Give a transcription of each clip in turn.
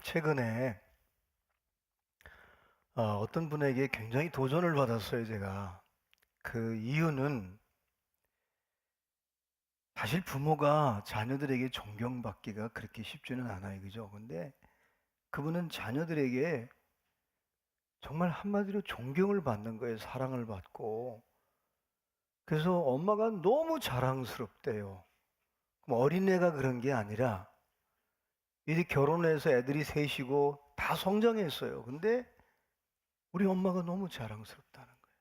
최근에 어떤 분에게 굉장히 도전을 받았어요, 제가. 그 이유는 사실 부모가 자녀들에게 존경받기가 그렇게 쉽지는 않아요, 그죠? 근데 그분은 자녀들에게 정말 한마디로 존경을 받는 거예요, 사랑을 받고. 그래서 엄마가 너무 자랑스럽대요. 그럼 어린애가 그런 게 아니라 이제 결혼해서 애들이 셋이고 다 성장했어요. 근데 우리 엄마가 너무 자랑스럽다는 거예요.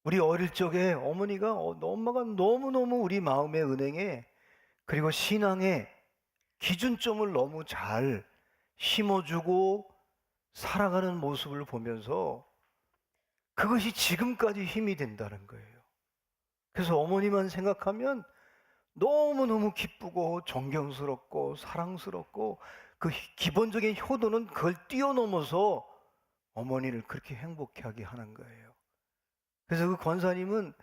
우리 어릴 적에 어머니가 엄마가 너무너무 우리 마음의 은행에 그리고 신앙의 기준점을 너무 잘 심어주고 살아가는 모습을 보면서 그것이 지금까지 힘이 된다는 거예요. 그래서 어머니만 생각하면 너무너무 기쁘고 존경스럽고 사랑스럽고 그 기본적인 효도는 그걸 뛰어넘어서 어머니를 그렇게 행복해 하게 하는 거예요. 그래서 그 권사님은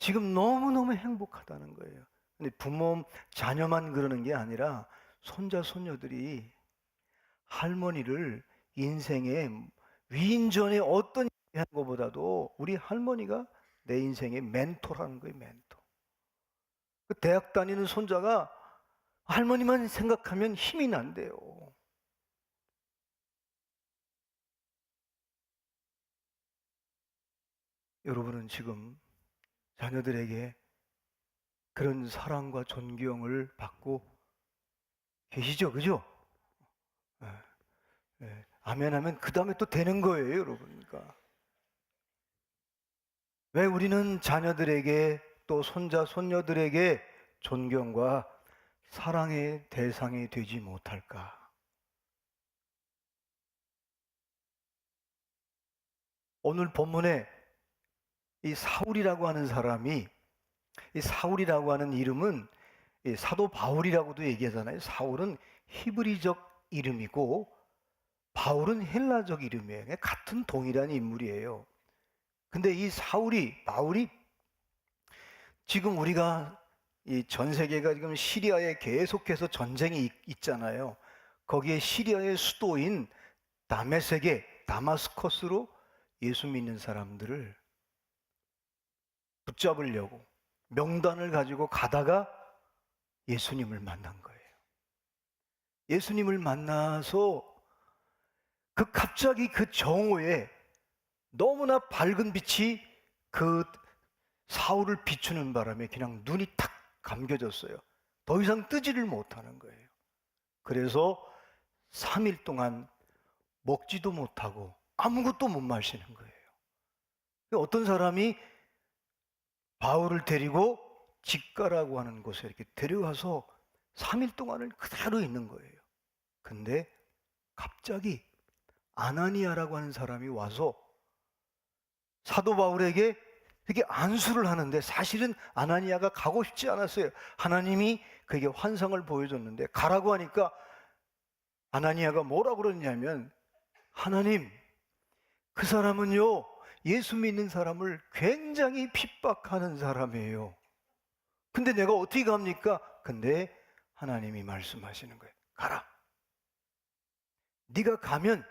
지금 너무너무 행복하다는 거예요. 근데 부모, 자녀만 그러는 게 아니라 손자, 손녀들이 할머니를 인생의 위인전에 어떤 일을 한 것보다도 우리 할머니가 내 인생의 멘토라는 거예요, 멘토. 그 대학 다니는 손자가 할머니만 생각하면 힘이 난대요. 여러분은 지금 자녀들에게 그런 사랑과 존경을 받고 계시죠? 그죠? 예, 예. 아멘 하면 그 다음에 또 되는 거예요, 여러분. 그러니까. 왜 우리는 자녀들에게 또 손자, 손녀들에게 존경과 사랑의 대상이 되지 못할까? 오늘 본문에 이 사울이라고 하는 사람이, 이 사울이라고 하는 이름은 이 사도 바울이라고도 얘기하잖아요. 사울은 히브리적 이름이고 바울은 헬라적 이름이에요. 같은 동일한 인물이에요. 근데 이 바울이 지금 우리가 이 전 세계가 지금 시리아에 계속해서 전쟁이 있잖아요. 거기에 시리아의 수도인 다마스커스로 예수 믿는 사람들을 붙잡으려고 명단을 가지고 가다가 예수님을 만난 거예요. 예수님을 만나서 갑자기 그 정오에 너무나 밝은 빛이 그 사울을 비추는 바람에 그냥 눈이 탁 감겨졌어요. 더 이상 뜨지를 못하는 거예요. 그래서 3일 동안 먹지도 못하고 아무것도 못 마시는 거예요. 어떤 사람이 바울을 데리고 직가라고 하는 곳에 이렇게 데려가서 3일 동안을 그대로 있는 거예요. 근데 갑자기 아나니아라고 하는 사람이 와서 사도 바울에게 이렇게 안수를 하는데 사실은 아나니아가 가고 싶지 않았어요. 하나님이 그에게 환상을 보여줬는데 가라고 하니까 아나니아가 뭐라고 그러냐면 하나님, 그 사람은요 예수 믿는 사람을 굉장히 핍박하는 사람이에요. 근데 내가 어떻게 갑니까? 근데 하나님이 말씀하시는 거예요. 가라. 네가 가면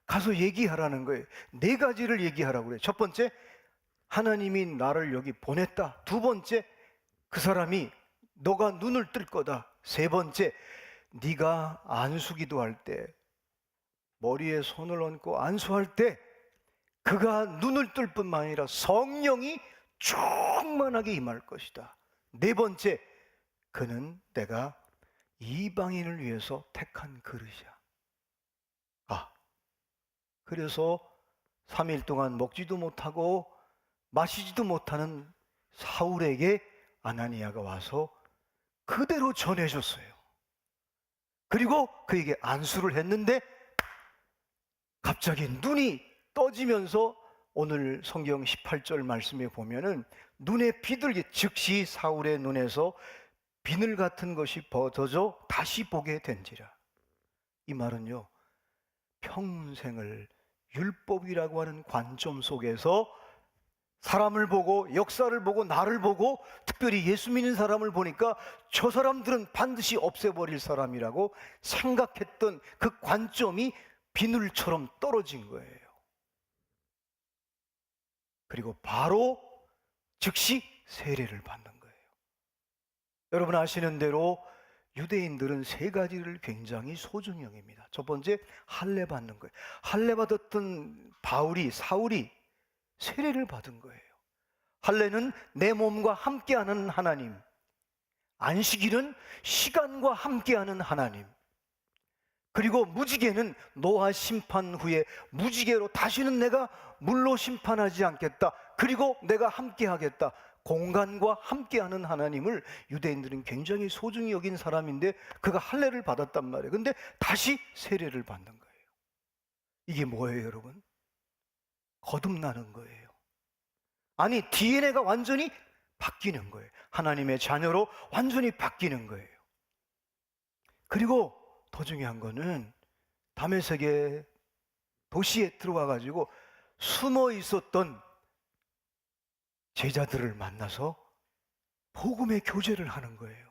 가서 얘기하라는 거예요. 네 가지를 얘기하라고 그래요. 첫 번째, 하나님이 나를 여기 보냈다. 두 번째, 그 사람이 너가 눈을 뜰 거다. 세 번째, 네가 안수기도 할 때, 머리에 손을 얹고 안수할 때 그가 눈을 뜰 뿐만 아니라 성령이 충만하게 임할 것이다. 네 번째, 그는 내가 이방인을 위해서 택한 그릇이야. 그래서 3일 동안 먹지도 못하고 마시지도 못하는 사울에게 아나니아가 와서 그대로 전해줬어요. 그리고 그에게 안수를 했는데 갑자기 눈이 떠지면서 오늘 성경 18절 말씀에 보면은 눈에 비들게 즉시 사울의 눈에서 비늘 같은 것이 벗어져 다시 보게 된지라. 이 말은요, 평생을 율법이라고 하는 관점 속에서 사람을 보고 역사를 보고 나를 보고 특별히 예수 믿는 사람을 보니까 저 사람들은 반드시 없애버릴 사람이라고 생각했던 그 관점이 비늘처럼 떨어진 거예요. 그리고 바로 즉시 세례를 받는 거예요. 여러분 아시는 대로 유대인들은 세 가지를 굉장히 소중히 여깁니다. 첫 번째, 할례 받는 거예요. 할례 받았던 사울이 세례를 받은 거예요. 할례는 내 몸과 함께하는 하나님, 안식일은 시간과 함께하는 하나님, 그리고 무지개는 노아 심판 후에 무지개로 다시는 내가 물로 심판하지 않겠다, 그리고 내가 함께하겠다, 공간과 함께하는 하나님을 유대인들은 굉장히 소중히 여긴 사람인데 그가 할례를 받았단 말이에요. 근데 다시 세례를 받는 거예요. 이게 뭐예요, 여러분? 거듭나는 거예요. 아니, DNA가 완전히 바뀌는 거예요. 하나님의 자녀로 완전히 바뀌는 거예요. 그리고 더 중요한 거는 다메섹의 도시에 들어와 가지고 숨어 있었던 제자들을 만나서 복음의 교제를 하는 거예요.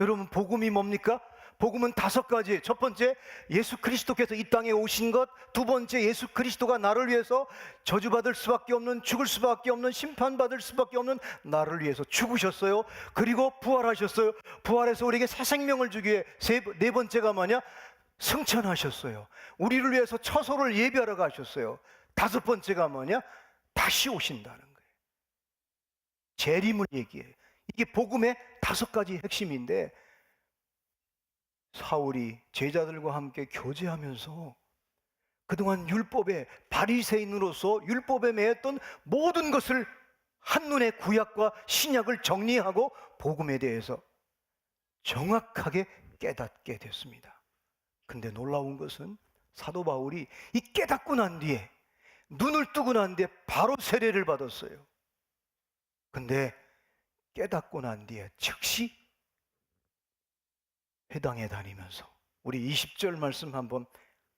여러분, 복음이 뭡니까? 복음은 5가지. 첫 번째, 예수 그리스도께서 이 땅에 오신 것. 두 번째, 예수 그리스도가 나를 위해서 저주받을 수밖에 없는, 죽을 수밖에 없는, 심판받을 수밖에 없는 나를 위해서 죽으셨어요. 그리고 부활하셨어요. 부활해서 우리에게 새 생명을 주기 위해 네 번째가 뭐냐? 승천하셨어요. 우리를 위해서 처소를 예비하러 가셨어요. 5번째가 뭐냐? 다시 오신다는 거예요. 재림을 얘기해요. 이게 복음의 5가지 핵심인데, 사울이 제자들과 함께 교제하면서 그동안 율법의 바리새인으로서 율법에 매였던 모든 것을 한눈에 구약과 신약을 정리하고 복음에 대해서 정확하게 깨닫게 됐습니다. 근데 놀라운 것은 사도 바울이 이 깨닫고 난 뒤에, 눈을 뜨고 난 뒤에 바로 세례를 받았어요. 근데 깨닫고 난 뒤에 즉시 회당에 다니면서, 우리 20절 말씀 한번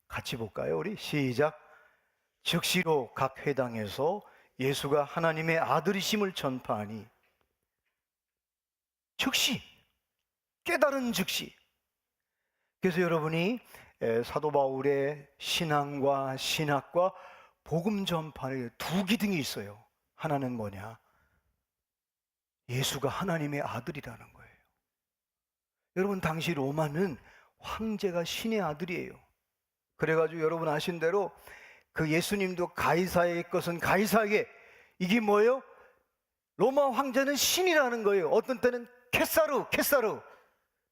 같이 볼까요? 우리 시작. 즉시로 각 회당에서 예수가 하나님의 아들이심을 전파하니, 즉시, 깨달은 즉시. 그래서 여러분이 사도 바울의 신앙과 신학과 복음 전파의 2기둥이 있어요. 하나는 뭐냐? 예수가 하나님의 아들이라는 거예요. 여러분, 당시 로마는 황제가 신의 아들이에요. 그래가지고 여러분 아신 대로 그 예수님도 가이사의 것은 가이사에게, 이게 뭐예요? 로마 황제는 신이라는 거예요. 어떤 때는 케사르,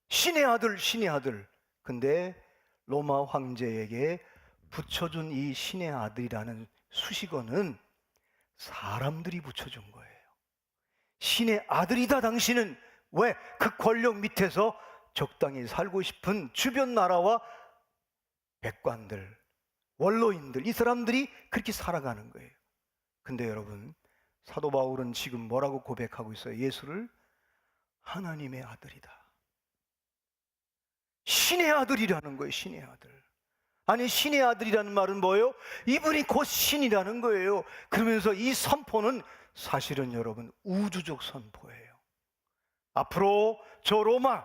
신의 아들. 근데 로마 황제에게 붙여준 이 신의 아들이라는 수식어는 사람들이 붙여준 거예요. 신의 아들이다 당신은. 왜? 그 권력 밑에서 적당히 살고 싶은 주변 나라와 백관들, 원로인들, 이 사람들이 그렇게 살아가는 거예요. 근데 여러분, 사도 바울은 지금 뭐라고 고백하고 있어요? 예수를 하나님의 아들이다, 신의 아들이라는 거예요. 신의 아들. 아니, 신의 아들이라는 말은 뭐예요? 이분이 곧 신이라는 거예요. 그러면서 이 선포는 사실은 여러분 우주적 선포예요. 앞으로 저 로마,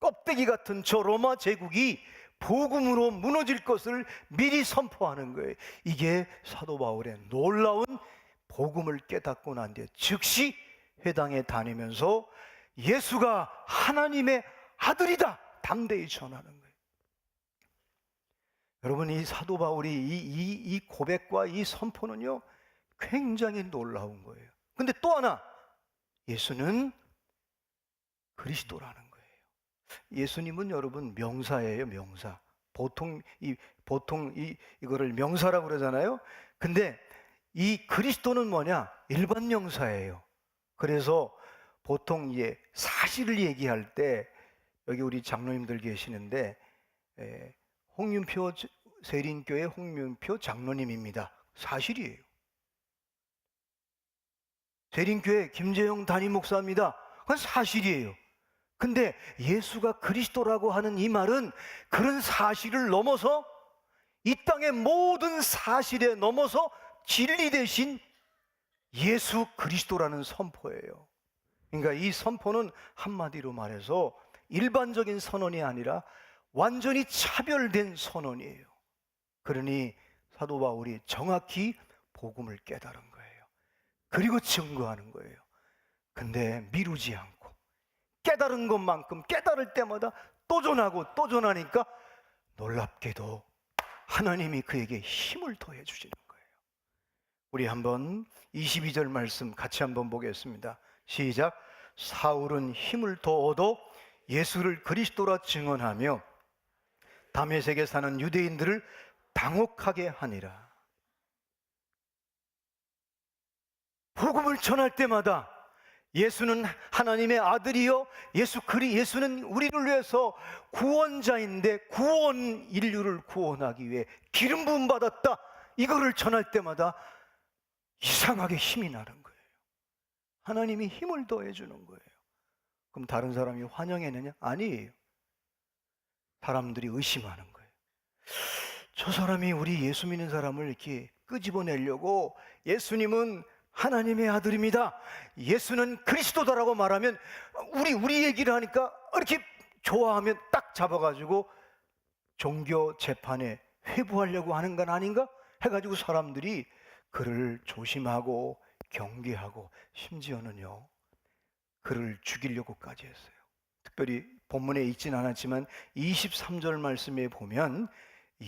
껍데기 같은 저 로마 제국이 복음으로 무너질 것을 미리 선포하는 거예요. 이게 사도 바울의 놀라운 복음을 깨닫고 난 뒤에 즉시 회당에 다니면서 예수가 하나님의 아들이다 담대히 전하는 거예요. 여러분, 이 사도 바울이 이 고백과 이 선포는요 굉장히 놀라운 거예요. 근데 또 하나, 예수는 그리스도라는 거예요. 예수님은 여러분 명사예요, 명사. 보통 이거를 명사라고 그러잖아요. 근데 이 그리스도는 뭐냐? 일반 명사예요. 그래서 보통 이제 사실을 얘기할 때, 여기 우리 장로님들 계시는데 홍윤표 세린교회 홍윤표 장로님입니다. 사실이에요. 세린교회 김재용 담임 목사입니다. 그건 사실이에요. 근데 예수가 그리스도라고 하는 이 말은 그런 사실을 넘어서 이 땅의 모든 사실에 넘어서 진리 대신 예수 그리스도라는 선포예요. 그러니까 이 선포는 한마디로 말해서 일반적인 선언이 아니라 완전히 차별된 선언이에요. 그러니 사도 바울이 정확히 복음을 깨달은 거예요. 그리고 증거하는 거예요. 근데 미루지 않고 깨달은 것만큼 깨달을 때마다 또 전하고 또 전하니까 놀랍게도 하나님이 그에게 힘을 더해 주시는 거예요. 우리 한번 22절 말씀 같이 한번 보겠습니다. 시작. 사울은 힘을 더 얻어 예수를 그리스도라 증언하며 다메섹에 사는 유대인들을 당혹하게 하니라. 복음을 전할 때마다 예수는 하나님의 아들이요, 예수는 우리를 위해서 구원자인데 구원 인류를 구원하기 위해 기름 부음 받았다, 이거를 전할 때마다 이상하게 힘이 나는 거예요. 하나님이 힘을 더해 주는 거예요. 그럼 다른 사람이 환영했느냐? 아니에요. 사람들이 의심하는 거예요. 저 사람이 우리 예수 믿는 사람을 이렇게 끄집어내려고 예수님은 하나님의 아들입니다, 예수는 그리스도다라고 말하면 우리 얘기를 하니까 이렇게 좋아하면 딱 잡아가지고 종교 재판에 회부하려고 하는 건 아닌가 해가지고 사람들이 그를 조심하고 경계하고 심지어는요 그를 죽이려고까지 했어요. 특별히 본문에 있진 않았지만 23절 말씀에 보면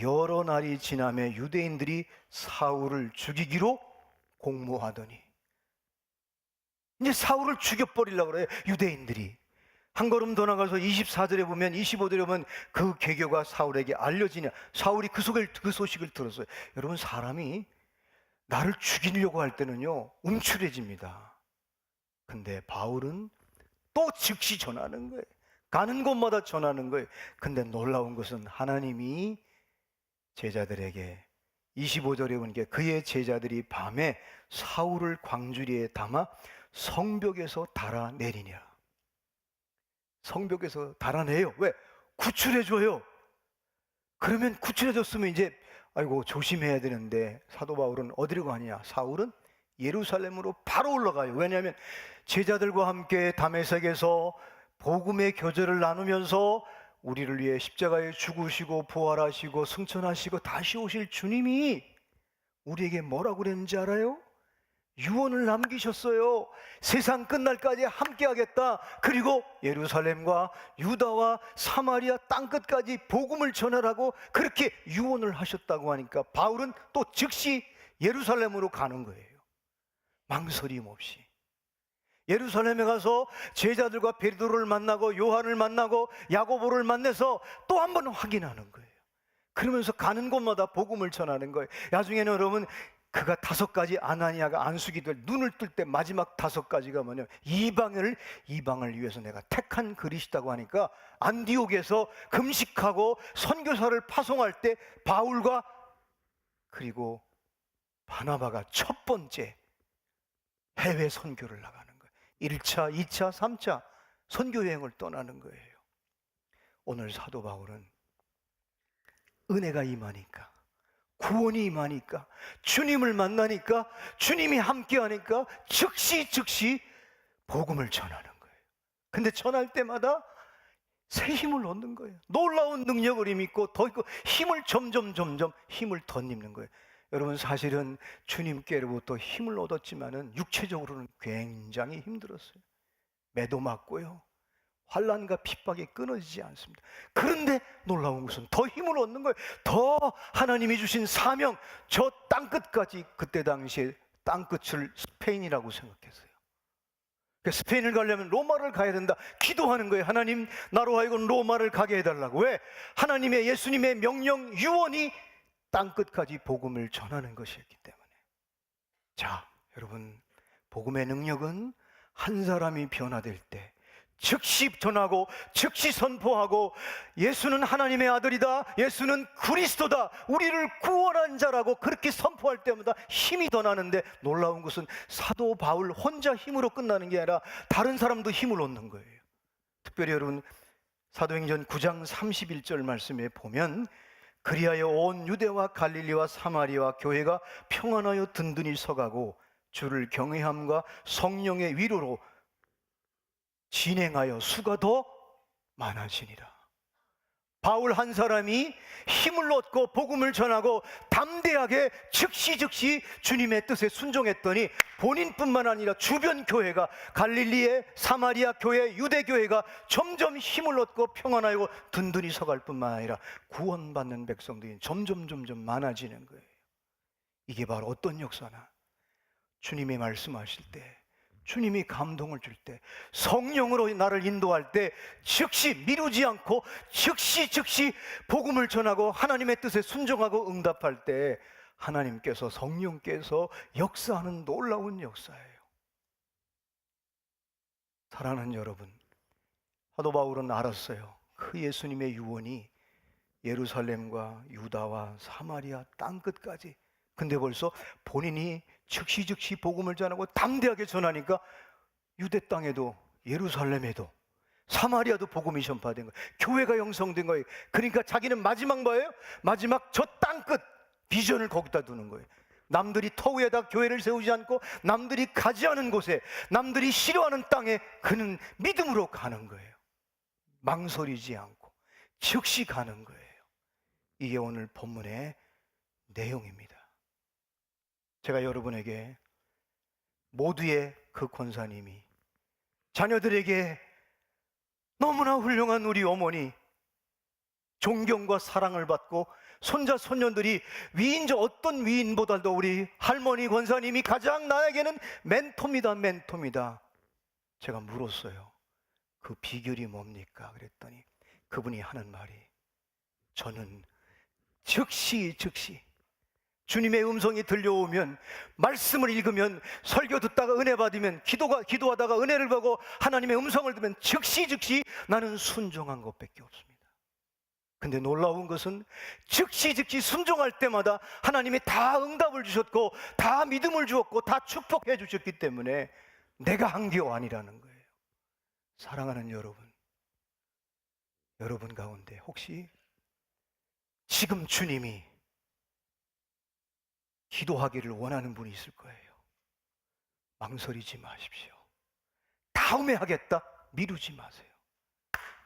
여러 날이 지나며 유대인들이 사울을 죽이기로 공모하더니, 이제 사울을 죽여버리려고 그래요. 유대인들이 한 걸음 더 나가서 24절에 보면 25절에 보면 그 계교가 사울에게 알려지냐, 사울이 그 소식을 들었어요. 여러분, 사람이 나를 죽이려고 할 때는요 움츠려집니다. 근데 바울은 또 즉시 전하는 거예요. 가는 곳마다 전하는 거예요. 근데 놀라운 것은 하나님이 제자들에게 25절에 보니까 그의 제자들이 밤에 사울을 광주리에 담아 성벽에서 달아내리냐. 성벽에서 달아내요. 왜? 구출해줘요. 그러면 구출해줬으면 이제 아이고 조심해야 되는데 사도 바울은 어디로 가느냐? 사울은 예루살렘으로 바로 올라가요. 왜냐하면 제자들과 함께 다메섹에서 복음의 교제를 나누면서 우리를 위해 십자가에 죽으시고 부활하시고 승천하시고 다시 오실 주님이 우리에게 뭐라고 그랬는지 알아요? 유언을 남기셨어요. 세상 끝날까지 함께 하겠다. 그리고 예루살렘과 유다와 사마리아 땅끝까지 복음을 전하라고 그렇게 유언을 하셨다고 하니까 바울은 또 즉시 예루살렘으로 가는 거예요. 망설임 없이. 예루살렘에 가서 제자들과 베드로를 만나고 요한을 만나고 야고보를 만나서 또 한 번 확인하는 거예요. 그러면서 가는 곳마다 복음을 전하는 거예요. 나중에는 여러분, 그가 5가지 아나니아가 안수기들 눈을 뜰 때 마지막 5가지가 뭐냐면 이방을 위해서 내가 택한 그리스도라고 하니까 안디옥에서 금식하고 선교사를 파송할 때 바울과 그리고 바나바가 첫 번째 해외 선교를 나가는 거예요. 1차, 2차, 3차 선교 여행을 떠나는 거예요. 오늘 사도 바울은 은혜가 임하니까, 구원이 임하니까, 주님을 만나니까, 주님이 함께하니까 즉시 복음을 전하는 거예요. 근데 전할 때마다 새 힘을 얻는 거예요. 놀라운 능력을 입고 더 있고 힘을 점점 힘을 덧입는 거예요. 여러분, 사실은 주님께로부터 힘을 얻었지만은 육체적으로는 굉장히 힘들었어요. 매도 맞고요, 환난과 핍박이 끊어지지 않습니다. 그런데 놀라운 것은 더 힘을 얻는 거예요. 더 하나님이 주신 사명, 저 땅끝까지. 그때 당시에 땅끝을 스페인이라고 생각했어요. 스페인을 가려면 로마를 가야 된다. 기도하는 거예요. 하나님, 나로 하여금 로마를 가게 해달라고. 왜? 하나님의, 예수님의 명령, 유언이 땅끝까지 복음을 전하는 것이었기 때문에. 자, 여러분, 복음의 능력은 한 사람이 변화될 때 즉시 전하고 즉시 선포하고 예수는 하나님의 아들이다, 예수는 그리스도다, 우리를 구원한 자라고 그렇게 선포할 때마다 힘이 더 나는데, 놀라운 것은 사도 바울 혼자 힘으로 끝나는 게 아니라 다른 사람도 힘을 얻는 거예요. 특별히 여러분, 사도행전 9장 31절 말씀에 보면 그리하여 온 유대와 갈릴리와 사마리아와 교회가 평안하여 든든히 서가고 주를 경외함과 성령의 위로로 진행하여 수가 더 많아지니라. 바울 한 사람이 힘을 얻고 복음을 전하고 담대하게 즉시 주님의 뜻에 순종했더니 본인뿐만 아니라 주변 교회가, 갈릴리의 사마리아 교회, 유대 교회가 점점 힘을 얻고 평안하고 든든히 서갈 뿐만 아니라 구원받는 백성들이 점점 많아지는 거예요. 이게 바로 어떤 역사나, 주님이 말씀하실 때, 주님이 감동을 줄 때, 성령으로 나를 인도할 때 즉시 미루지 않고 즉시 복음을 전하고 하나님의 뜻에 순종하고 응답할 때 하나님께서, 성령께서 역사하는 놀라운 역사예요. 사랑하는 여러분, 사도 바울은 알았어요. 그 예수님의 유언이 예루살렘과 유다와 사마리아 땅끝까지, 근데 벌써 본인이 즉시 복음을 전하고 담대하게 전하니까 유대 땅에도, 예루살렘에도, 사마리아도 복음이 전파된 거예요. 교회가 형성된 거예요. 그러니까 자기는 마지막 뭐예요? 마지막 저 땅끝 비전을 거기다 두는 거예요. 남들이 터 위에다 교회를 세우지 않고 남들이 가지 않은 곳에, 남들이 싫어하는 땅에 그는 믿음으로 가는 거예요. 망설이지 않고 즉시 가는 거예요. 이게 오늘 본문의 내용입니다. 제가 여러분에게 모두의 그 권사님이, 자녀들에게 너무나 훌륭한 우리 어머니, 존경과 사랑을 받고 손자 손녀들이 위인저 어떤 위인보다도 우리 할머니 권사님이 가장 나에게는 멘토입니다. 제가 물었어요. 그 비결이 뭡니까? 그랬더니 그분이 하는 말이, 저는 즉시 주님의 음성이 들려오면, 말씀을 읽으면, 설교 듣다가 은혜 받으면, 기도하다가 은혜를 받고 하나님의 음성을 들으면 즉시 나는 순종한 것밖에 없습니다. 근데 놀라운 것은 즉시 순종할 때마다 하나님이 다 응답을 주셨고 다 믿음을 주었고 다 축복해 주셨기 때문에 내가 한 게 아니라는 거예요. 사랑하는 여러분 가운데 혹시 지금 주님이 기도하기를 원하는 분이 있을 거예요. 망설이지 마십시오. 다음에 하겠다 미루지 마세요.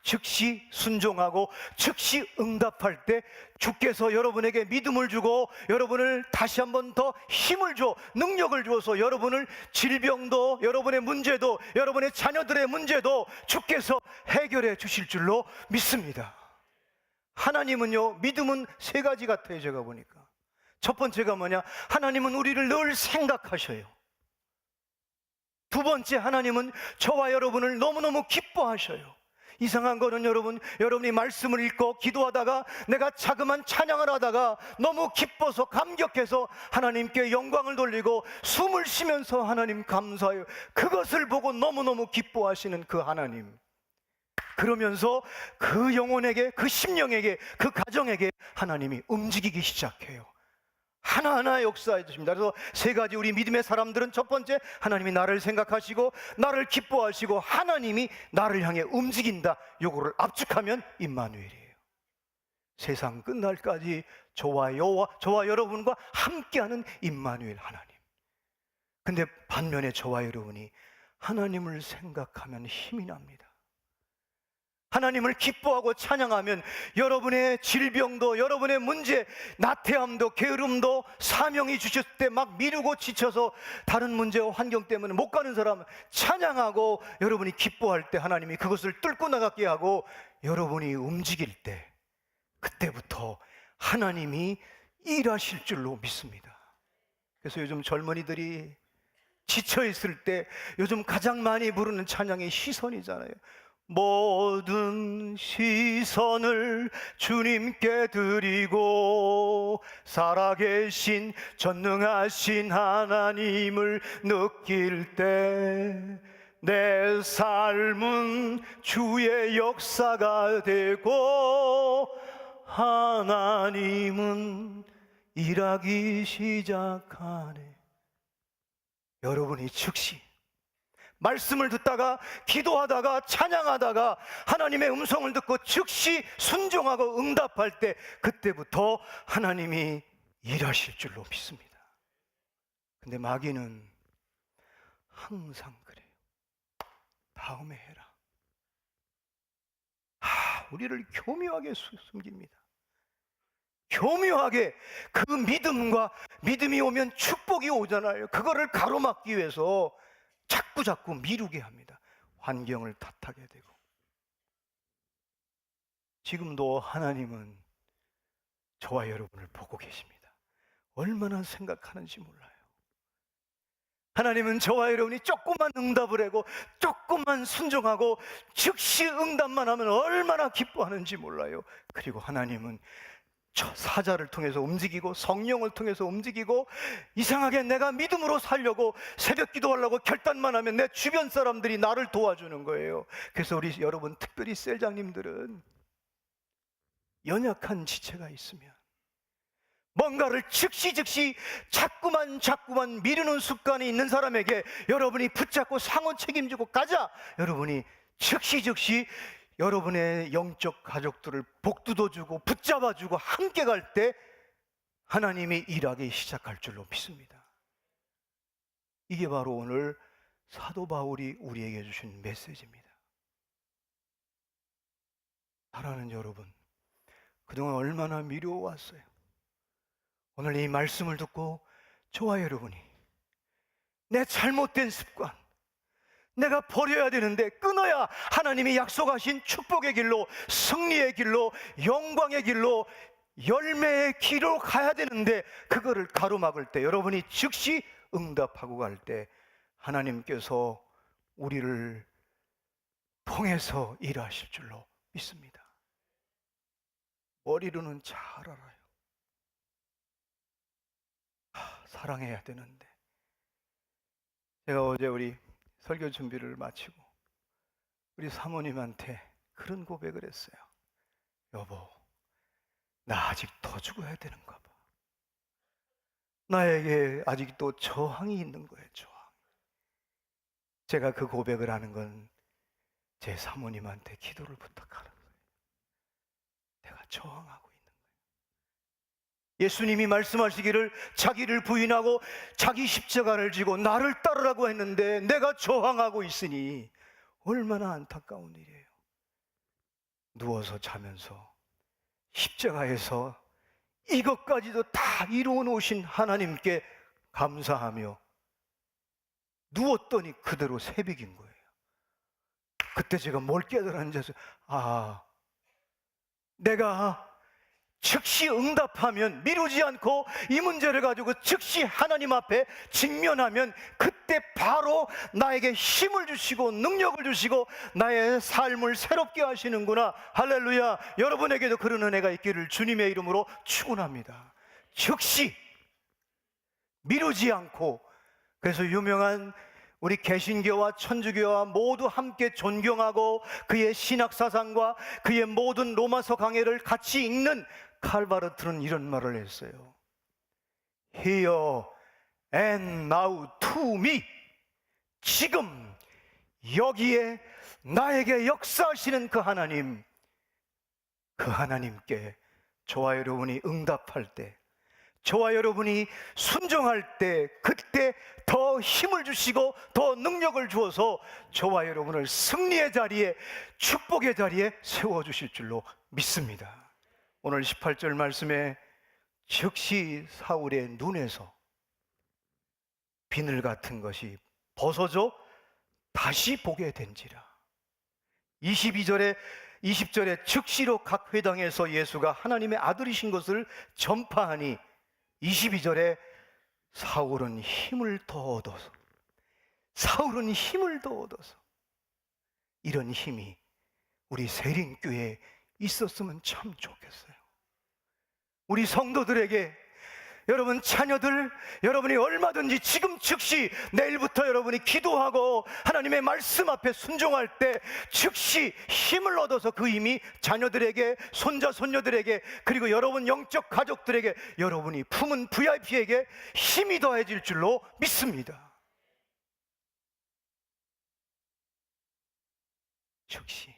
즉시 순종하고 즉시 응답할 때 주께서 여러분에게 믿음을 주고 여러분을 다시 한번 더 힘을 줘, 능력을 주어서 여러분을 질병도, 여러분의 문제도, 여러분의 자녀들의 문제도 주께서 해결해 주실 줄로 믿습니다. 하나님은요, 믿음은 세 가지 같아요. 제가 보니까 첫 번째가 뭐냐, 하나님은 우리를 늘 생각하셔요. 두 번째, 하나님은 저와 여러분을 너무너무 기뻐하셔요. 이상한 거는 여러분이 말씀을 읽고 기도하다가 내가 자그만 찬양을 하다가 너무 기뻐서 감격해서 하나님께 영광을 돌리고 숨을 쉬면서 하나님 감사해요. 그것을 보고 너무너무 기뻐하시는 그 하나님, 그러면서 그 영혼에게, 그 심령에게, 그 가정에게 하나님이 움직이기 시작해요. 하나하나 역사해 주십니다. 그래서 세 가지 우리 믿음의 사람들은, 첫 번째, 하나님이 나를 생각하시고 나를 기뻐하시고 하나님이 나를 향해 움직인다. 요거를 압축하면 임마누엘이에요. 세상 끝날까지 저와 여러분과 함께하는 임마누엘 하나님. 근데 반면에 저와 여러분이 하나님을 생각하면 힘이 납니다. 하나님을 기뻐하고 찬양하면 여러분의 질병도, 여러분의 문제, 나태함도, 게으름도, 사명이 주셨을 때 막 미루고 지쳐서 다른 문제와 환경 때문에 못 가는 사람은 찬양하고 여러분이 기뻐할 때 하나님이 그것을 뚫고 나가게 하고 여러분이 움직일 때, 그때부터 하나님이 일하실 줄로 믿습니다. 그래서 요즘 젊은이들이 지쳐있을 때 요즘 가장 많이 부르는 찬양이 시선이잖아요. 모든 시선을 주님께 드리고 살아계신 전능하신 하나님을 느낄 때 내 삶은 주의 역사가 되고 하나님은 일하기 시작하네. 여러분이 즉시 말씀을 듣다가, 기도하다가, 찬양하다가 하나님의 음성을 듣고 즉시 순종하고 응답할 때, 그때부터 하나님이 일하실 줄로 믿습니다. 근데 마귀는 항상 그래요. 다음에 해라. 우리를 교묘하게 숨깁니다. 교묘하게 그 믿음이 오면 축복이 오잖아요. 그거를 가로막기 위해서 자꾸 미루게 합니다. 환경을 탓하게 되고. 지금도 하나님은 저와 여러분을 보고 계십니다. 얼마나 생각하는지 몰라요. 하나님은 저와 여러분이 조금만 응답을 하고 조금만 순종하고 즉시 응답만 하면 얼마나 기뻐하는지 몰라요. 그리고 하나님은 저 사자를 통해서 움직이고 성령을 통해서 움직이고, 이상하게 내가 믿음으로 살려고 새벽 기도하려고 결단만 하면 내 주변 사람들이 나를 도와주는 거예요. 그래서 우리 여러분, 특별히 셀장님들은 연약한 지체가 있으면 뭔가를 즉시 자꾸만 미루는 습관이 있는 사람에게 여러분이 붙잡고 상호 책임지고 가자, 여러분이 즉시 여러분의 영적 가족들을 복두어주고 붙잡아주고 함께 갈 때 하나님이 일하기 시작할 줄로 믿습니다. 이게 바로 오늘 사도 바울이 우리에게 주신 메시지입니다. 사랑하는 여러분, 그동안 얼마나 미루어왔어요. 오늘 이 말씀을 듣고 저와 여러분이 내 잘못된 습관, 내가 버려야 되는데 끊어야 하나님이 약속하신 축복의 길로, 승리의 길로, 영광의 길로, 열매의 길로 가야 되는데 그거를 가로막을 때, 여러분이 즉시 응답하고 갈 때 하나님께서 우리를 통해서 일하실 줄로 믿습니다. 머리로는 잘 알아요. 사랑해야 되는데. 제가 어제 우리 설교 준비를 마치고 우리 사모님한테 그런 고백을 했어요. 여보, 나 아직 더 죽어야 되는가 봐. 나에게 아직도 저항이 있는 거예요, 저항. 제가 그 고백을 하는 건 제 사모님한테 기도를 부탁하는 거예요. 내가 저항하고 있는 거예요. 예수님이 말씀하시기를 자기를 부인하고 자기 십자가를 지고 나를 따르라고 했는데 내가 저항하고 있으니 얼마나 안타까운 일이에요. 누워서 자면서 십자가에서 이것까지도 다 이루어 놓으신 하나님께 감사하며 누웠더니 그대로 새벽인 거예요. 그때 제가 뭘 깨달았는지, 내가 즉시 응답하면, 미루지 않고 이 문제를 가지고 즉시 하나님 앞에 직면하면 그때 바로 나에게 힘을 주시고 능력을 주시고 나의 삶을 새롭게 하시는구나. 할렐루야. 여러분에게도 그런 은혜가 있기를 주님의 이름으로 축원합니다. 즉시 미루지 않고. 그래서 유명한 우리 개신교와 천주교와 모두 함께 존경하고 그의 신학사상과 그의 모든 로마서 강해를 같이 읽는 칼바르트는 이런 말을 했어요. Here and now to me. 지금 여기에 나에게 역사하시는 그 하나님, 그 하나님께 저와 여러분이 응답할 때, 저와 여러분이 순종할 때, 그때 더 힘을 주시고 더 능력을 주어서 저와 여러분을 승리의 자리에, 축복의 자리에 세워주실 줄로 믿습니다. 오늘 18절 말씀에 즉시 사울의 눈에서 비늘 같은 것이 벗어져 다시 보게 된지라. 20절에 즉시로 각 회당에서 예수가 하나님의 아들이신 것을 전파하니 22절에 사울은 힘을 더 얻어서 이런 힘이 우리 세린교회에 있었으면 참 좋겠어요. 우리 성도들에게, 여러분 자녀들, 여러분이 얼마든지 지금 즉시 내일부터 여러분이 기도하고 하나님의 말씀 앞에 순종할 때 즉시 힘을 얻어서 그 힘이 자녀들에게, 손자 손녀들에게, 그리고 여러분 영적 가족들에게, 여러분이 품은 VIP에게 힘이 더해질 줄로 믿습니다. 즉시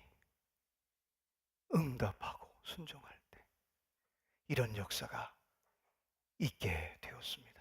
응답하고 순종할 때 이런 역사가 있게 되었습니다.